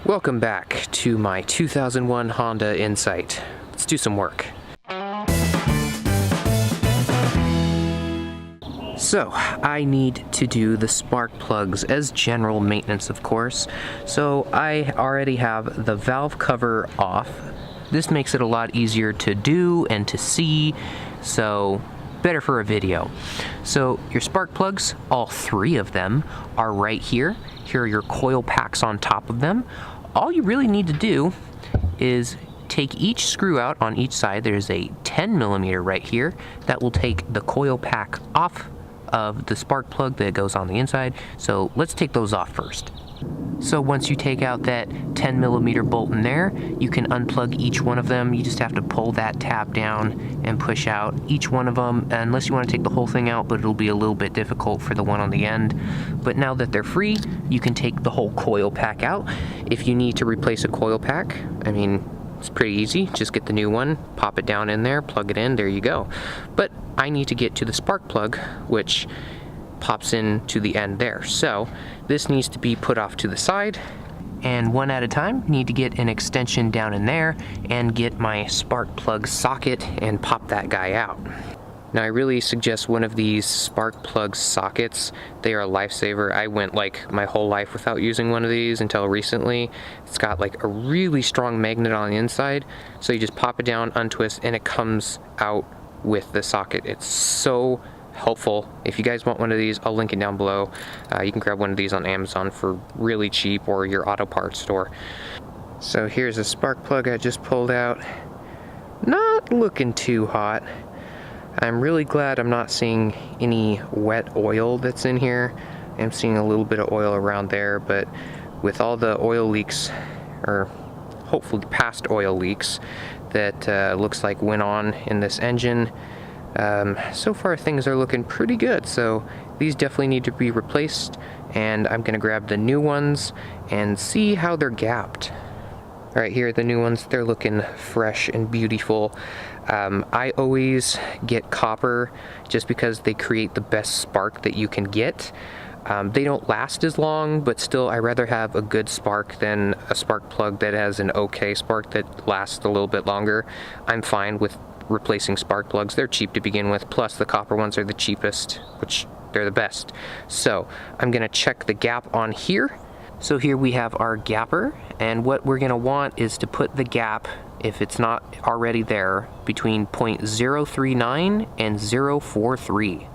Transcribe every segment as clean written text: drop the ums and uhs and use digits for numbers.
Welcome back to my 2001 Honda Insight. Let's do some work. So, I need to do the spark plugs as general maintenance, of course. So, I already have the valve cover off. This makes it a lot easier to do and to see, so better for a video. So, your spark plugs, all three of them, are right here. Here are your coil packs on top of them. All you really need to do is take each screw out on each side. There's a 10mm right here that will take the coil pack off of the spark plug that goes on the inside. So let's take those off first. So once you take out that 10mm bolt in there, you can unplug each one of them. You just have to pull that tab down and push out each one of them, unless you want to take the whole thing out, but it'll be a little bit difficult for the one on the end. But now that they're free, you can take the whole coil pack out. If you need to replace a coil pack, I mean, it's pretty easy. Just get the new one, pop it down in there, plug it in, there you go. But I need to get to the spark plug, which pops in to the end there. So this needs to be put off to the side, and one at a time, need to get an extension down in there and get my spark plug socket and pop that guy out. Now I really suggest one of these spark plug sockets. They are a lifesaver. I went like my whole life without using one of these until recently. It's got like a really strong magnet on the inside, so you just pop it down, untwist, and it comes out with the socket. It's so helpful. If you guys want one of these, I'll link it down below. You can grab one of these on Amazon for really cheap, or your auto parts store. So here's a spark plug I just pulled out. Not looking too hot. I'm really glad I'm not seeing any wet oil that's in here. I'm seeing a little bit of oil around there, but with all the oil leaks, or hopefully past oil leaks, that looks like went on in this engine, so far things are looking pretty good. So these definitely need to be replaced, and I'm gonna grab the new ones and see how they're gapped. All right, here are the new ones. They're looking fresh and beautiful. I always get copper just because they create the best spark that you can get. They don't last as long, but still I'd rather have a good spark than a spark plug that has an okay spark that lasts a little bit longer. I'm fine with replacing spark plugs. They're cheap to begin with, plus the copper ones are the cheapest, which they're the best. So I'm gonna check the gap on here. So here we have our gapper, and what we're gonna want is to put the gap, if it's not already there, between 0.039 and 0.43.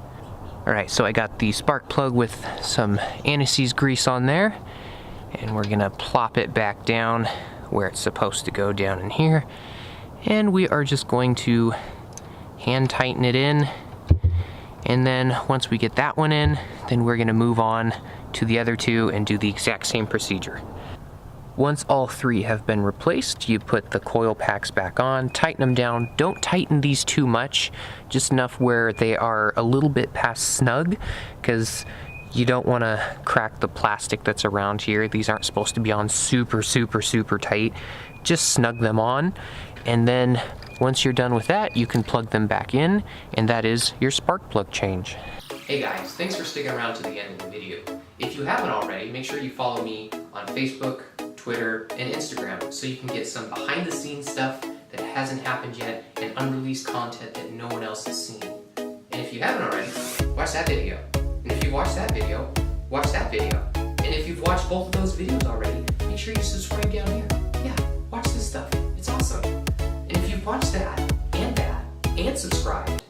All right, so I got the spark plug with some anti-seize grease on there, and we're gonna plop it back down where it's supposed to go, down in here. And we are just going to hand tighten it in. And then once we get that one in, then we're gonna move on to the other two and do the exact same procedure. Once all three have been replaced, you put the coil packs back on, tighten them down. Don't tighten these too much, just enough where they are a little bit past snug, because you don't want to crack the plastic that's around here. These aren't supposed to be on super, super, super tight. Just snug them on, and then once you're done with that, you can plug them back in, and that is your spark plug change. Hey guys, thanks for sticking around to the end of the video. If you haven't already, make sure you follow me on Facebook, Twitter, and Instagram so you can get some behind the scenes stuff that hasn't happened yet and unreleased content that no one else has seen. And if you haven't already, watch that video. And if you've watched that video, watch that video. And if you've watched both of those videos already, make sure you subscribe down here. Yeah, watch this stuff. It's awesome. And if you've watched that, and subscribed,